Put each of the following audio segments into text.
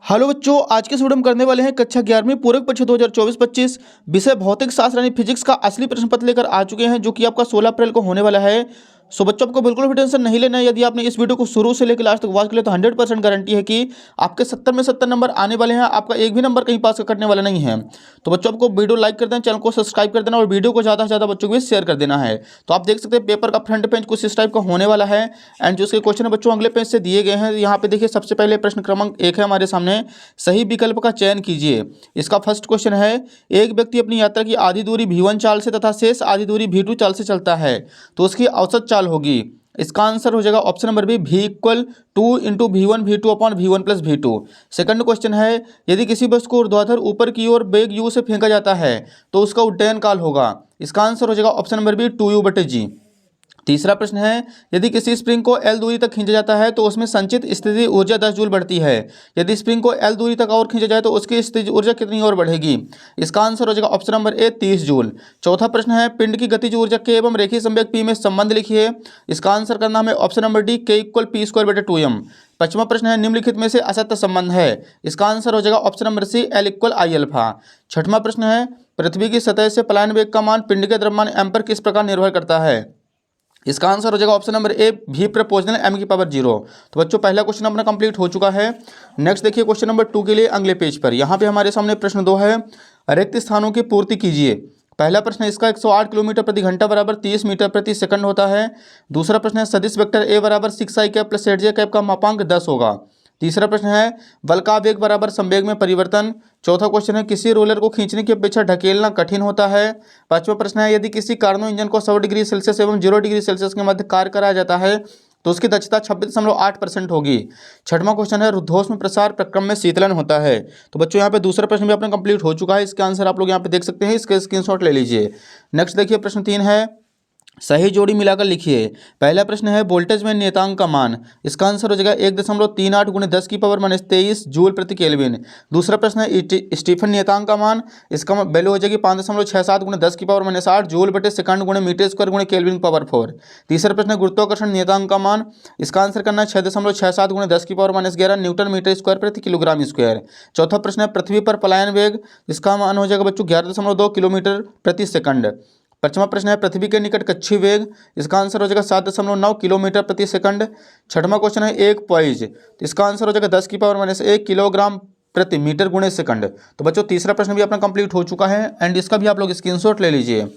Hello बच्चों, आज के इस वीडियो में करने वाले हैं कक्षा 11वीं पूरक परीक्षा 2024-25 विषय भौतिक शास्त्र यानी फिजिक्स का असली प्रश्न पत्र लेकर आ चुके हैं, जो कि आपका 16 अप्रैल को होने वाला है। सो बच्चों, आपको बिल्कुल भी टेंशन नहीं लेना है। यदि आपने इस वीडियो को शुरू से लेकर लास्ट तक वॉच कर लिया तो 100% गारंटी है कि आपके 70 में 70 नंबर आने वाले हैं। आपका एक भी नंबर कहीं पास करने वाला नहीं है। तो बच्चों, आपको वीडियो लाइक कर देना, चैनल को सब्सक्राइब कर देना और वीडियो को ज़्यादा से ज़्यादा बच्चों को भी शेयर कर देना है। तो आप देख सकते हैं पेपर का फ्रंट पेज कुछ इस टाइप का होने वाला है। एंड जो इसके क्वेश्चन है बच्चों अगले पेज से दिए गए हैं। यहाँ पे देखिए, सबसे पहले प्रश्न क्रमांक 1 है हमारे सामने, सही विकल्प का चयन कीजिए। इसका फर्स्ट क्वेश्चन है, एक व्यक्ति अपनी यात्रा की आधी दूरी v1 चाल से तथा शेष आधी दूरी v2 चाल से चलता है, तो उसकी औसत चाल होगी। इसका आंसर हो जाएगा option number B, v equal 2 into v1 v2 upon v1 plus v2। Second question है, यदि किसी वस्तु को ऊर्ध्वाधर ऊपर की ओर वेग u से फेंका जाता है तो उसका उड्डयन काल होगा। इसका आंसर हो जाएगा ऑप्शन नंबर बी, 2u/g। तीसरा प्रश्न है, यदि किसी स्प्रिंग को L दूरी तक खींचा जाता है तो उसमें संचित स्थिति ऊर्जा 10 जूल बढ़ती है। यदि स्प्रिंग को L दूरी तक और खींचा जाए तो उसकी स्थिति ऊर्जा कितनी और बढ़ेगी। इसका आंसर हो जाएगा ऑप्शन नंबर ए, 30 जूल। चौथा प्रश्न है, पिंड की गतिज ऊर्जा के एवं रेखीय संवेग P में संबंध लिखिए। इसका आंसर करना हमें option number D, K equal P²/2m। पांचवा प्रश्न है, निम्नलिखित में से असत्य संबंध है। इसका आंसर हो जाएगा option number C, L equal I α। छठवां प्रश्न है, पृथ्वी की सतह से पलायन वेग का मान पिंड के द्रव्यमान m पर किस प्रकार निर्भर करता है। इसका आंसर हो जाएगा option number A, v proportional m⁻0। तो बच्चों, पहला क्वेश्चन अपना कंप्लीट हो चुका है। नेक्स्ट देखिए क्वेश्चन नंबर 2 के लिए अगले पेज पर। यहाँ पे हमारे सामने प्रश्न 2 है, रिक्त स्थानों की पूर्ति कीजिए। पहला प्रश्न है, इसका 108 किलोमीटर प्रति घंटा बराबर 30 मीटर प्रति सेकंड होता है। दूसरा प्रश्न है, सदिश वेक्टर ए बराबर 6i cap plus 8j cap का मापांक 10 होगा। तीसरा प्रश्न है, बल का वेग बराबर संवेग में परिवर्तन। चौथा क्वेश्चन है, किसी रोलर को खींचने की अपेक्षा ढकेलना कठिन होता है। पांचवा प्रश्न है, यदि किसी कार्नो इंजन को 100 डिग्री सेल्सियस एवं 0 डिग्री सेल्सियस के मध्य कार्य कराया जाता है तो उसकी दक्षता 26.8% होगी। छठवां क्वेश्चन है, रुद्धोष्म प्रसार प्रक्रम में शीतलन होता है। तो बच्चों, यहाँ पे दूसरा प्रश्न भी अपना कंप्लीट हो चुका है। इसके आंसर आप लोग यहाँ पे देख सकते हैं, इसके स्क्रीनशॉट ले लीजिए। नेक्स्ट देखिए प्रश्न 3 है, सही जोड़ी मिलाकर लिखिए। पहला प्रश्न है, वोल्टेज में नियतांक का मान। इसका आंसर हो जाएगा 1.38 × 10⁻⁻23 जूल प्रति केल्विन। दूसरा प्रश्न है, स्टीफन नियतांक का मान। इसका वैल्यू हो जाएगी 5.67 × 10⁻⁸ जूल बटे second × metre square × kelvin power 4। तीसरा प्रश्न है, गुरुत्वाकर्षण नियतांक का मान। इसका आंसर करना है 6.67 × 10⁻11 न्यूटन मीटर स्क्वायर प्रति किलोग्राम स्क्वायर। चौथा प्रश्न है, पृथ्वी पर पलायन वेग। इसका मान हो जाएगा बच्चों 11.2 किलोमीटर प्रति सेकंड। पांचवा प्रश्न है, पृथ्वी के निकट कक्षीय वेग। इसका आंसर हो जाएगा 7.9 किलोमीटर प्रति सेकंड। छठवां क्वेश्चन है, एक पॉइज। तो इसका आंसर हो जाएगा 10⁻⁻1 किलोग्राम प्रति मीटर × सेकंड। तो बच्चों, तीसरा प्रश्न भी अपना कंप्लीट हो चुका है एंड इसका भी आप लोग स्क्रीनशॉट ले लीजिए।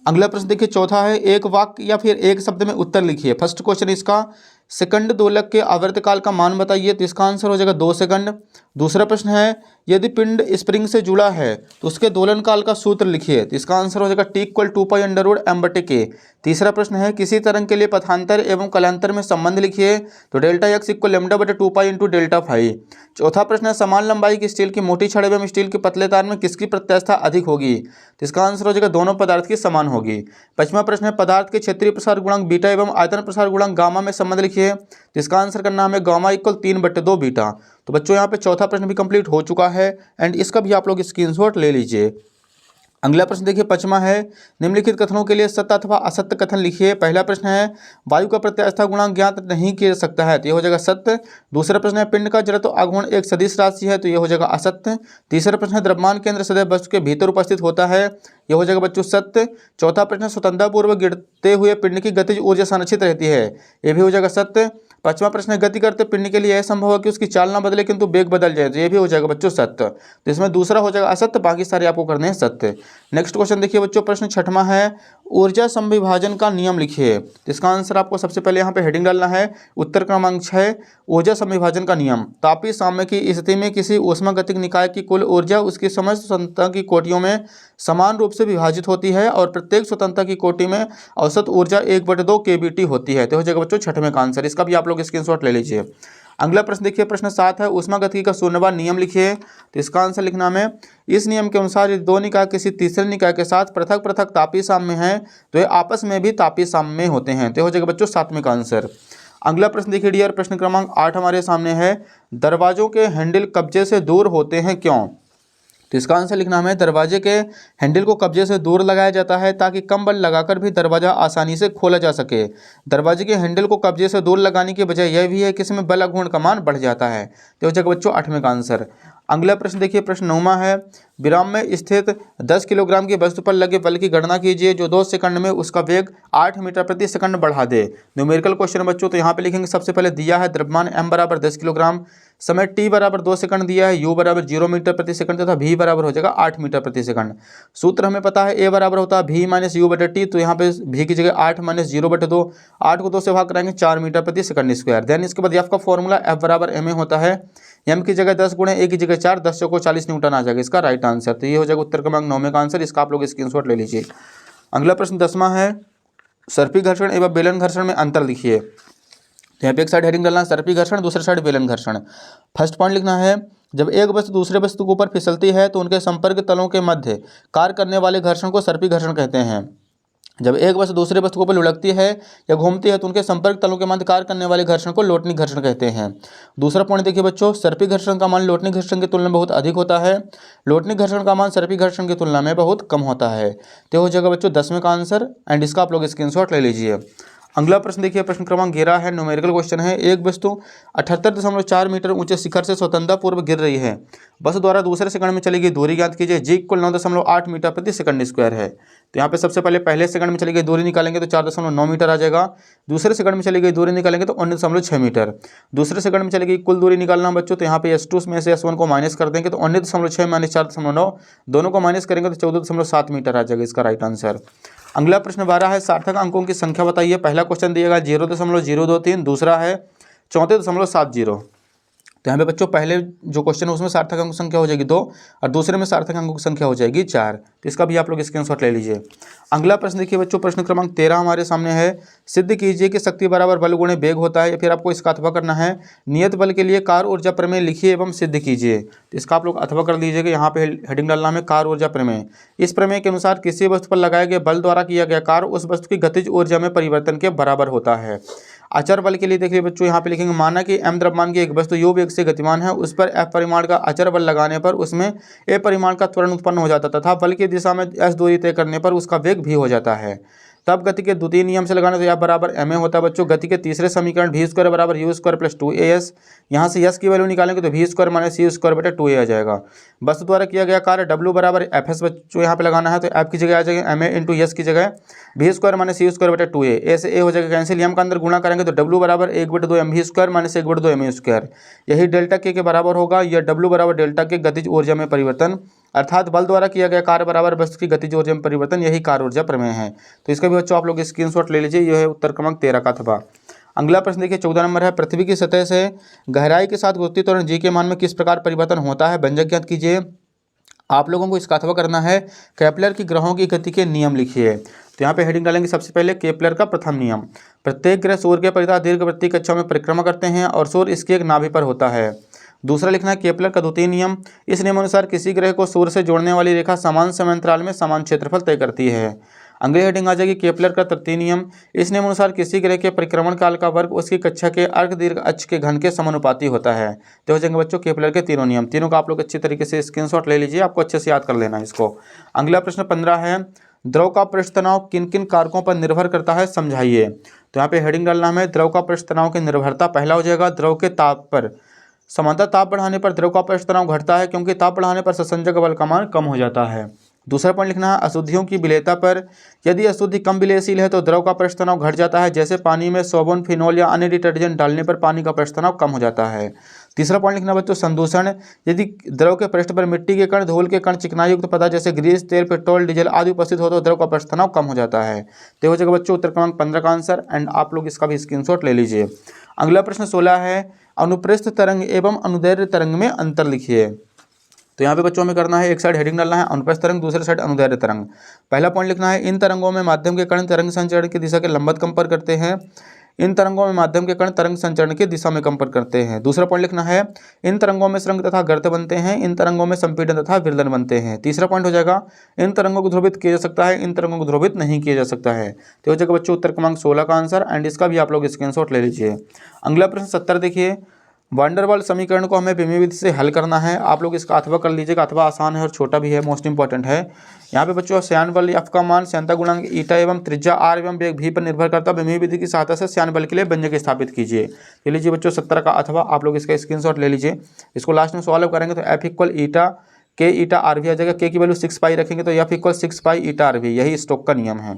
अगला प्रश्न देखिए, चौथा है, एक वाक्य या फिर एक शब्द में उत्तर लिखिए। फर्स्ट क्वेश्चन इसका, सेकंड दोलक के आवर्तकाल का मान बताइए। तो इसका आंसर हो जाएगा 2 सेकंड। दूसरा प्रश्न है, यदि पिंड स्प्रिंग से जुड़ा है तो उसके दोलन काल का सूत्र लिखिए। तो इसका आंसर हो जाएगा T इक्वल 2π√m/k। तीसरा प्रश्न है, किसी तरंग के लिए पथांतर एवं कलांतर में संबंध लिखिए। तो Δx इक्वल λ/2π × Δφ। चौथा प्रश्न है, समान लंबाई की स्टील की मोटी छड़ एवं स्टील के पतले तार में किसकी प्रत्यास्थता अधिक होगी। तो इसका आंसर हो जाएगा दोनों पदार्थ की समान होगी। पांचवा प्रश्न है, पदार्थ के क्षेत्रीय प्रसार गुणांक बीटा एवं आयतन प्रसार गुणांक गामा में संबंध लिखिए। तो इसका आंसर करना हमें गामा इक्वल 3/2 बीटा। तो बच्चों, यहाँ पे चौथा प्रश्न भी कंप्लीट हो चुका है एंड इसका भी आप लोग स्क्रीनशॉट ले लीजिए। अगला प्रश्न देखिए, पांचवा है, निम्नलिखित कथनों के लिए सत्य अथवा असत्य कथन लिखिए। पहला प्रश्न है, वायु का प्रत्यास्था गुणांक ज्ञात नहीं किया जा सकता है। तो ये हो जाएगा सत्य। दूसरा प्रश्न है, पिंड का जड़त्व आघूर्ण एक सदिश राशि है। तो ये हो जाएगा असत्य। तीसरा प्रश्न है, द्रव्यमान केंद्र सदैव वस्तु के भीतर उपस्थित होता है। ये हो जाएगा बच्चों सत्य। चौथा प्रश्न, स्वतंत्रतापूर्वक गिरते हुए पिंड की गतिज ऊर्जा संरक्षित रहती है। ये भी हो जाएगा सत्य। पांचवा प्रश्न है, गति करते पिंड के लिए यह संभव है कि उसकी चाल ना बदले किंतु वेग बदल जाए। तो ये भी हो जाएगा बच्चों सत्य। तो इसमें दूसरा हो जाएगा असत्य, बाकी सारे आपको करने हैं सत्य। नेक्स्ट क्वेश्चन देखिए बच्चों, प्रश्न छठवां है, ऊर्जा संविभाजन का नियम लिखिए। तो इसका आंसर आपको सबसे पहले यहाँ पे हेडिंग डालना है, उत्तर क्रमांक 6, ऊर्जा संविभाजन का नियम। तापीय साम्य की स्थिति में किसी ऊष्मागतिक निकाय की कुल ऊर्जा उसकी समस्त स्वतंत्रता की कोटियों में समान रूप से विभाजित होती है और प्रत्येक स्वतंत्रता की कोटि में औसत ऊर्जा 1/2 kBT होती है। तो हो जाएगा बच्चों छठवें का आंसर। इसका भी आप लोग स्क्रीनशॉट ले लीजिए। अगला प्रश्न देखिए, प्रश्न 7 है, ऊष्मागतिकी का शून्यवाद नियम लिखिए। तो इसका आंसर लिखना में, इस नियम के अनुसार यदि दो निकाय किसी तीसरे निकाय के साथ पृथक पृथक तापीय साम्य हैं तो ये आपस में भी तापीय साम्य होते हैं। तो हो जाएगा बच्चों 7वें का आंसर। अगला प्रश्न देखिए डियर, प्रश्न क्रमांक 8 हमारे सामने है, दरवाजों के हैंडल कब्जे से दूर होते हैं क्यों। तो इसका आंसर लिखना हमें दरवाजे के हैंडल को कब्जे से दूर लगाया जाता है ताकि कम बल लगाकर भी दरवाजा आसानी से खोला जा सके। दरवाजे के हैंडल को कब्जे से दूर लगाने की वजह यह भी है कि इसमें बल गुण का मान बढ़ जाता है। तो हो जाएगा बच्चों 8वें का आंसर। अगला प्रश्न देखिए, प्रश्न 9वां है, विराम में स्थित 10 किलोग्राम की वस्तु पर लगे बल की गणना कीजिए जो 2 सेकंड में उसका वेग 8 मीटर प्रति सेकंड बढ़ा दे। न्यूमेरिकल क्वेश्चन बच्चों, तो यहाँ पे लिखेंगे सबसे पहले दिया है द्रव्यमान m बराबर 10 किलोग्राम, समय t बराबर 2 सेकंड दिया है, u बराबर 0 मीटर प्रति सेकंड तथा v बराबर हो जाएगा 8 मीटर प्रति सेकंड। सूत्र हमें पता है a बराबर होता है v माइनस यू बटे टी, तो यहाँ पे v की जगह 8 माइनस 0 बटे 2, 8 को 2 से भाग कराएंगे 4 मीटर प्रति सेकंड स्क्वायर। देन इसके बाद आपका फॉर्मूला f बराबर ma होता है, m की जगह 10 गुणे a की जगह 4, 10 को 40 न्यूटन आ जाएगा इसका राइट आंसर। तो ये हो जाएगा उत्तर क्रमांक 9वें का आंसर। इसका आप लोग स्क्रीनशॉट ले लीजिए। अगला प्रश्न 10वां है, सर्पी घर्षण एवं बेलन घर्षण में अंतर लिखिए। तो यहाँ पे एक साइड हेडिंग डालना है सर्पी घर्षण, दूसरी साइड बेलन घर्षण। फर्स्ट पॉइंट लिखना है, जब एक वस्तु दूसरे वस्तु के ऊपर फिसलती है तो उनके संपर्क तलों के मध्य कार्य करने वाले घर्षण को सर्पी घर्षण कहते हैं। जब एक वस्तु दूसरे वस्तु के ऊपर लुढ़कती है या घूमती है तो उनके संपर्क तलों के मध्य कार्य करने वाले घर्षण को लोटनी घर्षण कहते हैं। दूसरा पॉइंट देखिए बच्चों, सर्पी घर्षण का मान लोटनी घर्षण की तुलना में बहुत अधिक होता है, लोटनी घर्षण का मान सर्पी घर्षण की तुलना में बहुत कम होता है। तो हो जाएगा बच्चों 10वें का आंसर एंड इसका आप लोग स्क्रीनशॉट ले लीजिए। अगला प्रश्न देखिए, प्रश्न क्रमांक 11 है, न्यूमेरिकल क्वेश्चन है, एक वस्तु 78.4 मीटर ऊंचे शिखर से स्वतंत्रता पूर्व गिर रही है, वस्तु द्वारा दूसरे सेकंड में चली गई दूरी ज्ञात कीजिए। जी इक्वल 9.8 मीटर प्रति सेकंड स्क्वायर है। तो यहाँ पे सबसे पहले पहले सेकंड में चली गई दूरी निकालेंगे तो 4.9 मीटर आ जाएगा, दूसरे सेकंड में चली गई दूरी निकालेंगे तो 19.6 मीटर, दूसरे सेकंड में चली गई कुल दूरी निकालना बच्चों, तो यहाँ पे S2 में से S1 को माइनस कर देंगे तो 19.6 माइनस 4.9, दोनों को माइनस करेंगे तो 14.7 मीटर आ जाएगा इसका राइट आंसर। अगला प्रश्न 12 है, सार्थक अंकों की संख्या बताइए। पहला क्वेश्चन दिएगा 0.023, दूसरा है 34.70। तो यहाँ पे बच्चों पहले जो क्वेश्चन है उसमें सार्थक अंक संख्या हो जाएगी 2 और दूसरे में सार्थक अंकों की संख्या हो जाएगी 4। तो इसका भी आप लोग स्क्रीनशॉट ले लीजिए। अगला प्रश्न देखिए बच्चों, प्रश्न क्रमांक 13 हमारे सामने है, सिद्ध कीजिए कि शक्ति बराबर बल गुणे वेग होता है, या फिर आपको इसका अथवा करना है, नियत बल के लिए कार्य ऊर्जा प्रमेय लिखिए एवं सिद्ध कीजिए। तो इसका आप लोग अथवा कर लीजिएगा। यहाँ पे हेडिंग डालना है कार्य ऊर्जा प्रमेय। इस प्रमेय के अनुसार किसी वस्तु पर लगाए गए बल द्वारा किया गया कार्य उस वस्तु की गतिज ऊर्जा में परिवर्तन के बराबर होता है। अचर बल के लिए देखिए बच्चों, यहाँ पे लिखेंगे, माना कि m द्रव्यमान की एक वस्तु u वेग से गतिमान है, उस पर f परिमाण का अचर बल लगाने पर उसमें a परिमाण का त्वरण उत्पन्न हो जाता तथा बल की दिशा में s दूरी तय करने पर उसका वेग भी हो जाता है। तब गति के द्वितीय नियम से लगाने तो f बराबर ma होता है बच्चों। गति के तीसरे समीकरण v स्क्वायर बराबर u स्क्वायर प्लस 2as, यहाँ से s की वैल्यू निकालेंगे तो v square minus c square बटे 2a आ जाएगा। वस्तु द्वारा किया गया कार्य w बराबर fs बच्चों यहाँ पे लगाना है, तो f की जगह आ जाएगा ma इंटू s की जगह v square minus c square बटे 2a, a से a हो जाएगा कैंसिल, m का अंदर गुणा करेंगे तो w बराबर 1/2 mv square minus 1/2 ma square, यही डेल्टा के बराबर होगा। यह w बराबर डेल्टा के गतिज ऊर्जा में परिवर्तन, अर्थात बल द्वारा किया गया कार्य बराबर वस्तु की गतिज ऊर्जा में परिवर्तन, यही कार्य ऊर्जा प्रमेय है। तो इसका भी बच्चों आप लोग स्क्रीनशॉट ले लीजिए। यह है उत्तर क्रमांक 13 का अथवा। अगला प्रश्न देखिए 14 नंबर है, पृथ्वी की सतह से गहराई के साथ गुरुत्वीय त्वरण जी के मान में किस प्रकार परिवर्तन होता है, व्यंजक ज्ञात कीजिए। आप लोगों को इसका अथवा करना है, केपलर की ग्रहों की गति के नियम लिखिए। तो यहाँ पे हेडिंग डालेंगे सबसे पहले केपलर का प्रथम नियम, प्रत्येक ग्रह सूर्य के परितः दीर्घवृत्तीय कक्षाओं में परिक्रमा करते हैं और सूर्य इसकी एक नाभि पर होता है। दूसरा लिखना है केपलर का द्वितीय नियम, इस नियमानुसार किसी ग्रह को सूर्य से जोड़ने वाली रेखा समान समयांतराल में समान क्षेत्रफल तय करती है। अगली हेडिंग आ जाएगी केपलर का तृतीय नियम, इस नियमानुसार किसी ग्रह के परिक्रमण काल का वर्ग उसकी कक्षा के अर्ध दीर्घ अक्ष के घन के समानुपाती होता है। तो हो जाएंगे बच्चों केपलर के तीनों नियम, तीनों का आप लोग अच्छी तरीके से स्क्रीनशॉट ले लीजिए, आपको अच्छे से याद कर लेना है इसको। अगला प्रश्न 15 है, द्रव का पृष्ठ तनाव किन किन कारकों पर निर्भर करता है, समझाइए। तो यहाँ पे हेडिंग डालना है, द्रव का पृष्ठ तनाव की निर्भरता पहला हो जाएगा द्रव के ताप पर। समांतर ताप बढ़ाने पर द्रव का पृष्ठ तनाव घटता है क्योंकि ताप बढ़ाने पर संसंजक बल का मान कम हो जाता है। दूसरा पॉइंट लिखना है अशुद्धियों की विलेयता पर, यदि अशुद्धि कम विलेयशील है तो द्रव का पृष्ठ तनाव घट जाता है, जैसे पानी में सोबन, फिनोल या अन्य डिटर्जेंट डालने पर पानी का पृष्ठ तनाव कम हो जाता है। तीसरा पॉइंट लिखना बच्चों संदूषण, यदि द्रव के पृष्ठ पर मिट्टी के कण, धूल के कण, चिकनाई युक्त पदार्थ जैसे ग्रीस, तेल, पेट्रोल, डीजल आदि उपस्थित हो तो द्रव का पृष्ठ तनाव कम हो जाता है। तो हो जाएगा बच्चों उत्तर क्रमांक 15 का आंसर एंड आप लोग इसका भी स्क्रीनशॉट ले लीजिए। अगला प्रश्न 16 है, अनुप्रस्थ तरंग एवं अनुदैर्ध्य तरंग में अंतर लिखिए। तो यहाँ पे बच्चों में करना है, एक साइड हेडिंग डालना है अनुप्रस्थ तरंग, दूसरे साइड अनुदैर्ध्य तरंग। पहला पॉइंट लिखना है, इन तरंगों में माध्यम के कण तरंग संचरण की दिशा के लंबवत कंपर करते हैं। इन तरंगों में माध्यम के कण तरंग संचरण की दिशा में कंपर करते हैं। दूसरा पॉइंट लिखना है, इन तरंगों में सुरंग तथा गर्त बनते हैं, इन तरंगों में संपीड़न तथा विरलन बनते हैं। तीसरा पॉइंट हो जाएगा, इन तरंगों को ध्रुवित किया जा सकता है, इन तरंगों को ध्रुवित नहीं किया जा सकता है। तो हो जाएगा बच्चों उत्तर क्रमांक 16 का आंसर एंड इसका भी आप लोग स्क्रीनशॉट ले लीजिए। अगला प्रश्न 70 देखिए, वांडरवाल समीकरण को हमें विमीय विधि से हल करना है। आप लोग इसका अथवा कर लीजिएगा, अथवा आसान है और छोटा भी है, मोस्ट इंपॉर्टेंट है। यहाँ पे बच्चों श्यान बल एफ का मान श्यानता गुणांक ईटा एवं त्रिज्या आर एवं वेग भी पर निर्भर करता है। विमीय विधि की सहायता से श्यान बल के लिए व्यंजक स्थापित कीजिए। ये लीजिए बच्चों 17 का अथवा, आप लोग इसका स्क्रीनशॉट ले लीजिए। इसको लास्ट में सॉल्व करेंगे तो एफ इक्वल ईटा के ईटा आर भी आ जाएगा। के की वैल्यू 6 पाई रखेंगे तो F equal 6 pi eta R भी, यही स्टोक का नियम है।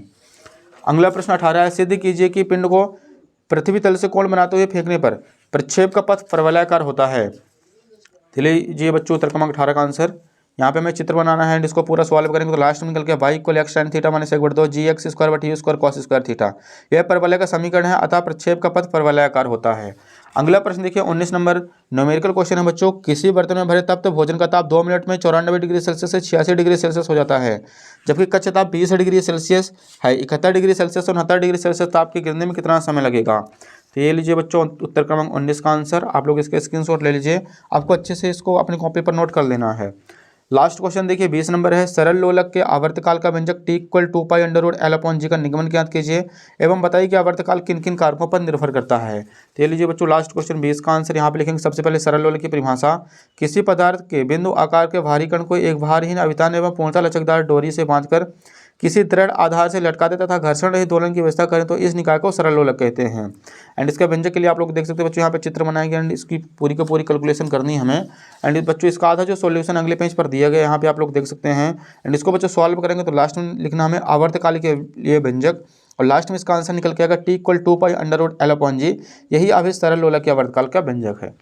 अगला प्रश्न 18 है, सिद्ध कीजिए कि पिंड को पृथ्वी तल से कोण बनाते हुए फेंकने पर प्रक्षेप का पथ परवलयाकार होता है। लीजिए बच्चों उत्तर क्रमांक 18 का आंसर। यहाँ पे हमें चित्र बनाना है, इसको पूरा सॉल्व करेंगे तो लास्ट में निकल के Y equal X sine theta minus 1/2 G X square बटी U square cos square theta. यह परवलय का समीकरण है, अतः प्रक्षेप का पथ परवलयाकार होता है। अगला प्रश्न देखिए 19 नंबर न्यूमेरिकल क्वेश्चन है बच्चों। किसी बर्तन में भरे तप्त भोजन का ताप 2 मिनट में 94 डिग्री सेल्सियस से 86 डिग्री सेल्सियस हो जाता है, जबकि कच्चा ताप 20 डिग्री सेल्सियस है। 71 डिग्री सेल्सियस और 69 डिग्री सेल्सियस ताप के गिरने में कितना समय लगेगा। तो ये लीजिए बच्चों उत्तर क्रमांक 19 का आंसर। आप लोग इसके स्क्रीनशॉट ले लीजिए, आपको अच्छे से इसको अपनी कॉपी पर नोट कर लेना है। लास्ट क्वेश्चन देखिए 20 नंबर है, सरल लोलक के आवर्तकाल का व्यंजक T equal 2 pi under root L upon G का निगमन ज्ञात कीजिए एवं बताइए कि आवर्तकाल किन किन कारकों पर निर्भर करता है। तो ये लीजिए बच्चों लास्ट क्वेश्चन 20 का आंसर। यहाँ पे लिखेंगे सबसे पहले सरल लोलक की परिभाषा, किसी पदार्थ के बिंदु आकार के भारी कण को एक भारहीन अभितान एवं पूर्णतः लचकदार डोरी से बांधकर किसी दृढ़ आधार से लटकाते तथा घर्षण रहित दोलन की व्यवस्था करें तो इस निकाय को सरल लोलक कहते हैं। एंड इसका व्यंजक के लिए आप लोग देख सकते हैं बच्चों, यहाँ पे चित्र बनाएंगे एंड इसकी पूरी की पूरी कैलकुलेशन करनी है हमें। एंड बच्चों इसका आधा जो सॉल्यूशन अगले पेज पर दिया गया, यहाँ पे आप लोग देख सकते हैं। एंड इसको बच्चों सॉल्व करेंगे तो लास्ट में लिखना हमें आवर्तकाल के लिए व्यंजक, और लास्ट में इसका आंसर निकल के आएगा T equal 2 pi under root L upon G. यही अभी सरल लोलक के आवर्तकाल का व्यंजक है।